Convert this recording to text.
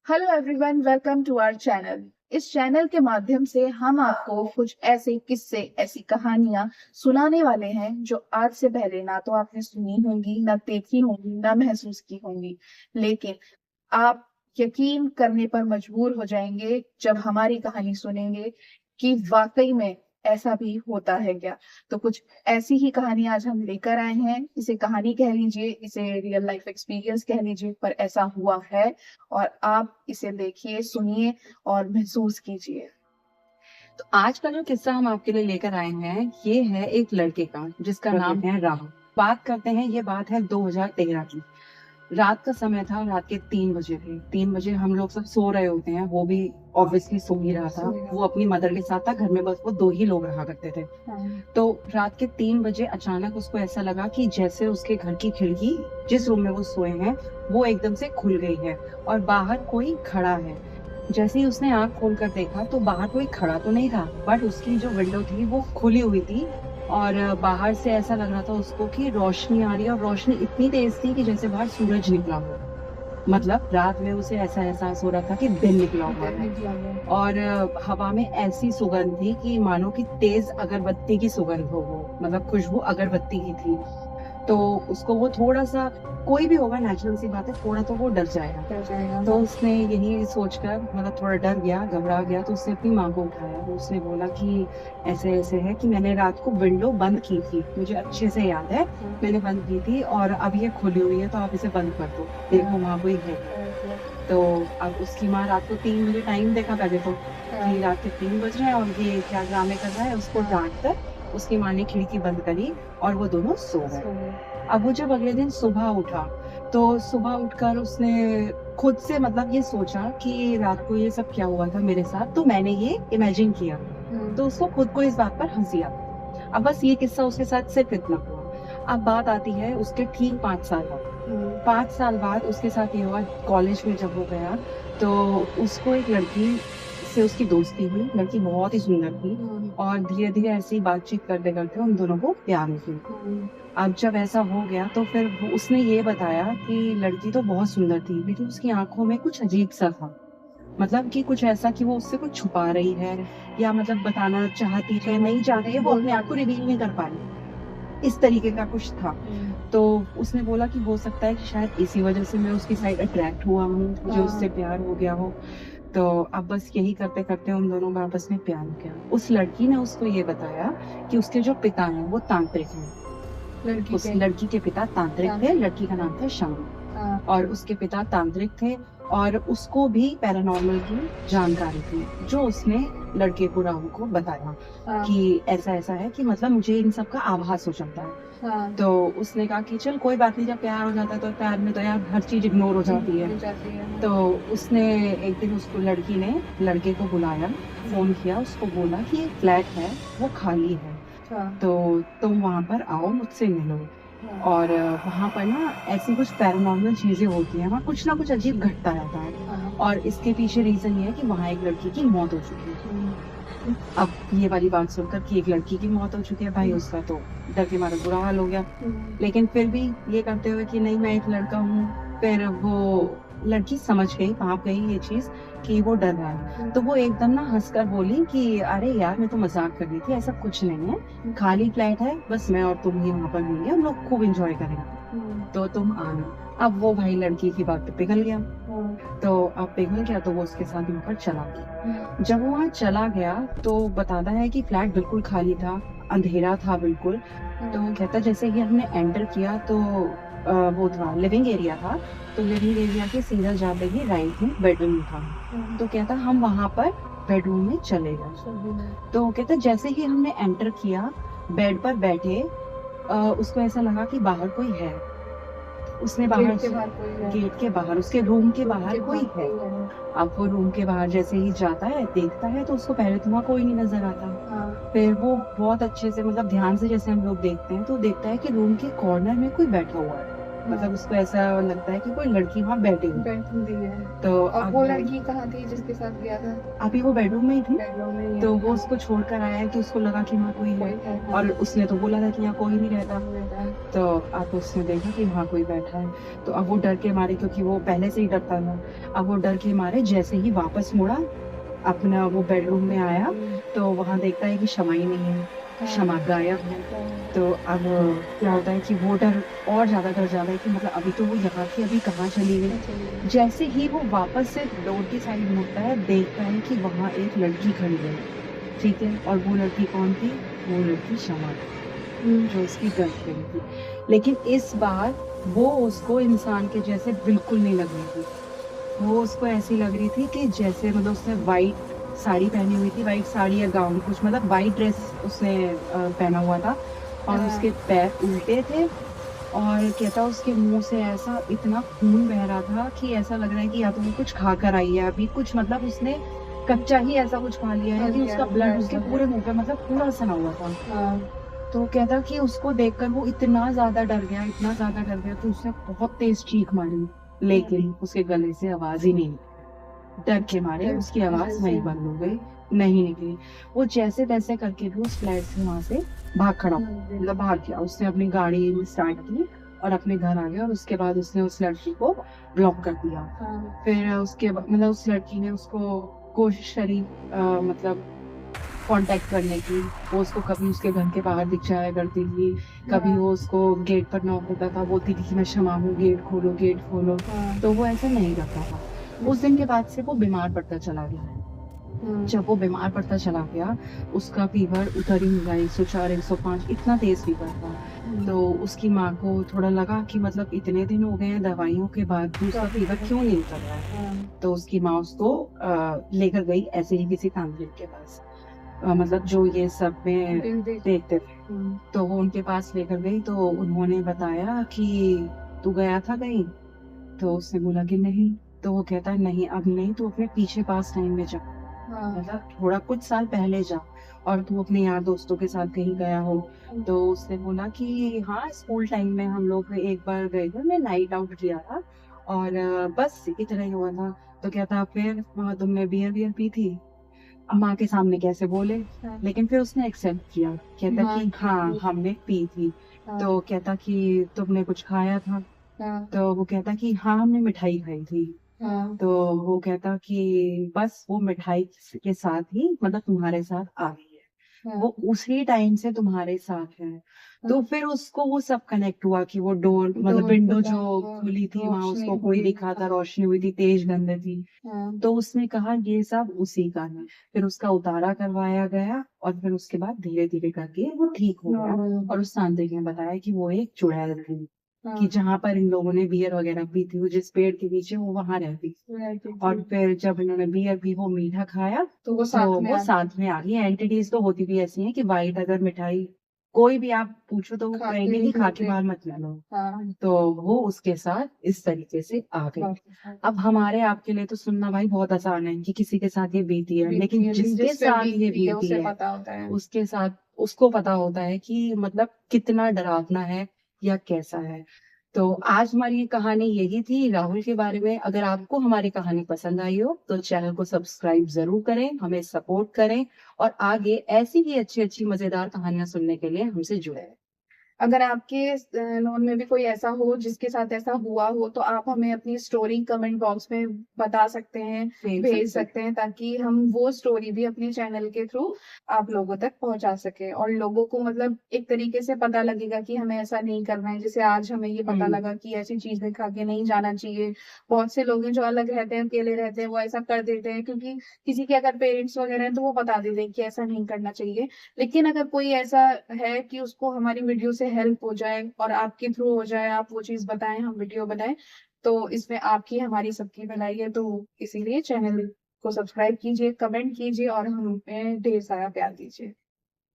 Hello everyone, welcome to our channel. इस channel के माध्यम से हम आपको कुछ ऐसे किस्से, ऐसी कहानियां सुनाने वाले हैं जो आज से पहले ना तो आपने सुनी होंगी, ना देखी होंगी, ना महसूस की होंगी। लेकिन आप यकीन करने पर मजबूर हो जाएंगे जब हमारी कहानी सुनेंगे कि वाकई में ऐसा भी होता है क्या। तो कुछ ऐसी ही कहानी आज हम लेकर आए हैं। इसे कहानी कह लीजिए, इसे रियल लाइफ एक्सपीरियंस कह लीजिए, पर ऐसा हुआ है और आप इसे देखिए, सुनिए और महसूस कीजिए। तो आज का जो किस्सा हम आपके लिए लेकर आए हैं ये है एक लड़के का जिसका नाम है राहुल। बात करते हैं, ये बात है 2013 की। रात का समय था, रात के 3 बजे थे। 3 बजे हम लोग सब सो रहे होते हैं, वो भी ऑब्वियसली सो ही रहा था। वो अपनी मदर के साथ था, घर में बस वो दो ही लोग रहा करते थे। तो रात के 3 बजे अचानक उसको ऐसा लगा कि जैसे उसके घर की खिड़की, जिस रूम में वो सोए हैं, वो एकदम से खुल गई है और बाहर कोई खड़ा है। जैसे ही उसने आंख खोलकर देखा तो बाहर कोई खड़ा तो नहीं था, बट उसकी जो विंडो थी वो खुली हुई थी और बाहर से ऐसा लग रहा था उसको कि रोशनी आ रही है, और रोशनी इतनी तेज थी कि जैसे बाहर सूरज निकला हो। मतलब रात में उसे ऐसा एहसास हो रहा था कि दिन निकला हुआ है। और हवा में ऐसी सुगंध थी कि मानो कि तेज अगरबत्ती की सुगंध हो, वो मतलब खुशबू अगरबत्ती की थी। तो उसको वो थोड़ा सा, कोई भी होगा नेचुरल सी बात है, थोड़ा तो वो डर जाएगा। तो उसने यही सोचकर मतलब थोड़ा डर गया, घबरा गया, तो उसने अपनी माँ को उठाया। तो उसने बोला कि ऐसे ऐसे है कि मैंने रात को विंडो बंद की थी, मुझे अच्छे से याद है, मैंने बंद की थी और अब ये खुली हुई है, तो आप इसे बंद कर दो, देखो वहाँ कोई है। तो अब उसकी माँ रात को 3 बजे, टाइम देखा पहले तो कि रात के 3 बज रहे हैं और ये क्या ड्रामे कर रहा है, उसको डांट कर उसकी माँ ने खिड़की बंद करी और वो दोनों सो गए। अब वो जब अगले दिन सुबह उठा तो सुबह उठकर उसने खुद से मतलब ये सोचा कि रात को ये सब क्या हुआ था मेरे साथ, तो मैंने ये इमेजिन किया। तो उसको खुद को इस बात पर हंसी आती। अब बस ये किस्सा उसके साथ सिर्फ इतना हुआ। अब बात आती है उसके ठीक 5 साल बाद। 5 साल बाद उसके साथ ये हुआ, कॉलेज में जब वो गया तो उसको एक लड़की से उसकी दोस्ती हुई। लड़की बहुत ही सुंदर थी और धीरे धीरे ऐसी बातचीत करते करते उन दोनों को प्यार हो गया। अब जब ऐसा हो गया तो फिर उसने ये बताया कि लड़की तो बहुत सुंदर थी, लेकिन उसकी आंखों में कुछ अजीब सा था। मतलब कि कुछ ऐसा कि वो उससे कुछ छुपा रही है, या मतलब बताना चाहती है, नहीं चाहती है, वो अपने आप को रिवील नहीं कर पा रही, इस तरीके का कुछ था। तो उसने बोला कि हो सकता है कि शायद इसी वजह से मैं उसकी साइड अट्रैक्ट हुआ हूँ, मुझे उससे प्यार हो गया हो। तो अब बस यही करते करते उन दोनों में आपस में प्यार हो गया। उस लड़की ने उसको ये बताया कि उसके जो पिता हैं वो तांत्रिक हैं। उस लड़की के पिता तांत्रिक थे, लड़की का नाम था शाम, और उसके पिता तांत्रिक थे और उसको भी पैरानॉर्मल की जानकारी थी, जो उसने लड़के को, राहुल को बताया कि ऐसा ऐसा है कि मतलब मुझे इन सब का आभास हो जाता है। तो उसने कहा कि चल कोई बात नहीं, जब प्यार हो जाता है तो प्यार में तो यार हर चीज इग्नोर हो जाती है। तो उसने एक दिन उसको, लड़की ने लड़के को बुलाया, फोन किया, उसको बोला कि एक फ्लैट है वो खाली है, तो तुम वहां पर आओ, मुझसे मिलो। और वहाँ पर ना ऐसी कुछ पैरानॉर्मल चीजें होती हैं, वहाँ कुछ ना कुछ अजीब घटता रहता है। और इसके पीछे रीजन ये है कि वहाँ एक लड़की की मौत हो चुकी है। अब ये वाली बात सुनकर कि एक लड़की की मौत हो चुकी है, भाई उसका तो डर के मारे बुरा हाल हो गया। लेकिन फिर भी ये करते हुए कि नहीं मैं एक लड़का हूँ, फिर वो लड़की समझ गई, भाप गई ये चीज कि वो डर रहा है। तो वो एकदम ना हंसकर बोली कि अरे यार मैं तो मजाक कर रही थी, ऐसा कुछ नहीं है, खाली फ्लैट है, बस मैं और तुम ही वहां पर मिलेंगे, हम लोग खूब एंजॉय करेंगे, तो तुम आना। अब वो भाई लड़की की बात पे पिघल गया। तो अब पिघल गया तो वो उसके साथ वहां पर चला गया। जब वो वहां चला गया तो बताता है कि फ्लैट बिल्कुल खाली था, अंधेरा था बिल्कुल। तो कहता जैसे ही हमने एंटर किया तो वो था लिविंग एरिया था, तो लिविंग एरिया के सीधा जाते ही राइट में बेडरूम था। तो कहता हम वहां पर बेडरूम में चले गए। तो कहता जैसे ही हमने एंटर किया, बेड पर बैठे, उसको ऐसा लगा कि बाहर कोई है। उसने बाहर, गेट के बाहर, उसके रूम के बाहर कोई है। अब वो रूम के बाहर जैसे ही जाता है, देखता है, तो उसको पहले तो वहाँ कोई नहीं नजर आता। फिर वो बहुत अच्छे से मतलब ध्यान से जैसे हम लोग देखते हैं तो देखता है कि रूम के कॉर्नर में कोई बैठा हुआ है। मतलब उसको ऐसा लगता है कि कोई लड़की वहाँ बैठी हुई है। बैठी हुई है। तो और अब वो लड़की कहाँ थी जिसके साथ गया था? अभी वो बेडरूम में ही थी। बेडरूम में ही तो है। वो उसको छोड़कर आया है कि उसको लगा कि वहाँ कोई है, कोई है, हाँ। और उसने तो बोला था कि यहाँ कोई नहीं रहता। रहता है। तो अब उसने देखा कि वहाँ कोई बैठा है, तो अब वो डर के मारे, क्योंकि वो पहले से ही डरता था, अब वो डर के मारे जैसे ही वापस मुड़ा अपना वो बेडरूम में आया, तो वहां देखता है कि क्षमा ही नहीं है, क्षमा गायब है। तो अब क्या होता है कि वो डर और ज्यादा डर जाता है कि मतलब अभी तो वो यहाँ थी, अभी कहाँ चली गई। जैसे ही वो वापस से डोर की साइड मुड़ता है, देखता है कि वहां एक लड़की खड़ी है, ठीक है, और वो लड़की कौन थी? वो लड़की क्षमा थी, जो उसकी गर्लफ्रेंड थी। लेकिन इस बार वो उसको इंसान के जैसे बिल्कुल नहीं लग रही थी। वो उसको ऐसी लग रही थी कि जैसे मतलब उसने वाइट साड़ी पहनी हुई थी, वाइट साड़ी या गाउन, कुछ मतलब वाइट ड्रेस उसने पहना हुआ था, और हाँ। उसके पैर उल्टे थे, और कहता उसके मुंह से ऐसा इतना खून बह रहा था कि ऐसा लग रहा है कि या तो वो कुछ खा कर आई है अभी, कुछ मतलब उसने कच्चा ही ऐसा कुछ खा लिया है कि उसका ब्लड उसके पूरे मुंह पे मतलब पूरा सना हुआ था। हाँ। तो कहता कि उसको देखकर वो इतना ज्यादा डर गया, इतना ज्यादा डर गया, तो उसने बहुत तेज चीख मारी, लेकिन उसके गले से आवाज ही नहीं निकली। डर के मारे उसकी आवाज वहीं बंद हो गई, नहीं निकली। वो जैसे तैसे करके भी उस फ्लैट से वहां से भाग खड़ा, मतलब भाग गया। उसने अपनी गाड़ी स्टार्ट की और अपने घर आ गया, और उसके बाद उसने उस लड़की को ब्लॉक कर दिया। फिर उसके मतलब उस लड़की ने उसको कोशिश करी मतलब कांटेक्ट करने की। वो उसको कभी उसके घर के बाहर दिख जाया करती थी, कभी वो उसको गेट पर नॉक होता था, बोलती थी कि मैं क्षमा हूँ, गेट खोलो, गेट खोलो। तो वो ऐसा नहीं करता था। उस दिन के बाद से वो बीमार पड़ता चला गया। जब वो बीमार पड़ता चला गया, उसका फीवर उतर ही नहीं रहा, 104 105 इतना तेज फीवर था। तो उसकी माँ को थोड़ा लगा कि मतलब इतने दिन हो गए हैं दवाइयों के बाद भी उसका फीवर क्यों नहीं उतर रहा है। तो उसकी माँ उसको लेकर गई ऐसे ही किसी तांत्रिक के पास, मतलब जो ये सब में देखते थे। तो वो उनके पास लेकर गई, तो उन्होंने बताया कि तू गया था कहीं? तो उसने बोला कि नहीं। तो वो कहता है नहीं अभी नहीं, तू अपने पीछे पास टाइम में जा, मतलब थोड़ा कुछ साल पहले जा, और तू अपने यार दोस्तों के साथ कहीं गया हो। तो उसने बोला कि हाँ, स्कूल टाइम में हम लोग एक बार गए थे, मैं नाइट आउट किया था, और बस इतना ही हुआ था। तो कहता फिर वहाँ तुमने बियर बियर पी थी? माँ के सामने कैसे बोले, लेकिन फिर उसने एक्सेप्ट किया, कहता कि हाँ हमने पी थी। तो कहता कि तुमने कुछ खाया था? तो वो कहता कि हाँ हमने मिठाई खाई थी। तो वो कहता कि बस वो मिठाई के साथ ही मतलब तुम्हारे साथ आ गई है, वो उसी टाइम से तुम्हारे साथ है। तो फिर उसको वो सब कनेक्ट हुआ कि वो डोर मतलब विंडो जो खुली थी, वहां उसको कोई दिखा था, रोशनी हुई थी, तेज गंध थी। तो उसने कहा ये सब उसी का है। फिर उसका उतारा करवाया गया, और फिर उसके बाद धीरे धीरे करके वो ठीक हो गया। और उस तांत्रिक ने बताया कि वो एक चुड़ैल थी, कि जहाँ पर इन लोगों ने बियर वगैरह पी थी, वो जिस पेड़ के नीचे वो वहां रहती थी। और फिर जब इन्होंने बियर पी, वो मीठा खाया, तो वो साथ में आ गई। एंटिटीज तो होती भी ऐसी हैं कि वाइट अगर मिठाई कोई भी आप पूछो तो वो कहेंगे कि खा के बाहर मत लो। तो वो उसके साथ इस तरीके से आ गई। अब हमारे आपके लिए तो सुनना भाई बहुत आसान है कि किसी के साथ ये बीती है, लेकिन जिसके साथ ये बीती है उसके साथ उसको पता होता है कि मतलब कितना डरावना है या कैसा है। तो आज हमारी ये कहानी यही थी राहुल के बारे में। अगर आपको हमारी कहानी पसंद आई हो तो चैनल को सब्सक्राइब जरूर करें, हमें सपोर्ट करें, और आगे ऐसी ही अच्छी अच्छी मजेदार कहानियां सुनने के लिए हमसे जुड़े। अगर आपके नोन में भी कोई ऐसा हो जिसके साथ ऐसा हुआ हो, तो आप हमें अपनी स्टोरी कमेंट बॉक्स में बता सकते हैं, भेज सकते हैं, ताकि हम वो स्टोरी भी अपने चैनल के थ्रू आप लोगों तक पहुंचा सके, और लोगों को मतलब एक तरीके से पता लगेगा कि हमें ऐसा नहीं करना है। जैसे आज हमें ये पता लगा कि ऐसी चीजें खा के नहीं जाना चाहिए। बहुत से लोग हैं जो अलग रहते हैं, अकेले रहते हैं, वो ऐसा कर देते हैं क्योंकि किसी के अगर पेरेंट्स वगैरह हैं तो वो बता देते हैं कि ऐसा नहीं करना चाहिए। लेकिन अगर कोई ऐसा है कि उसको हमारी वीडियो से हेल्प हो जाए और आपके थ्रू हो जाए, आप वो चीज बताएं, हम वीडियो बनाएं, तो इसमें आपकी हमारी सबकी भलाई है। तो इसीलिए चैनल को सब्सक्राइब कीजिए, कमेंट कीजिए और हमें ढेर सारा प्यार दीजिए।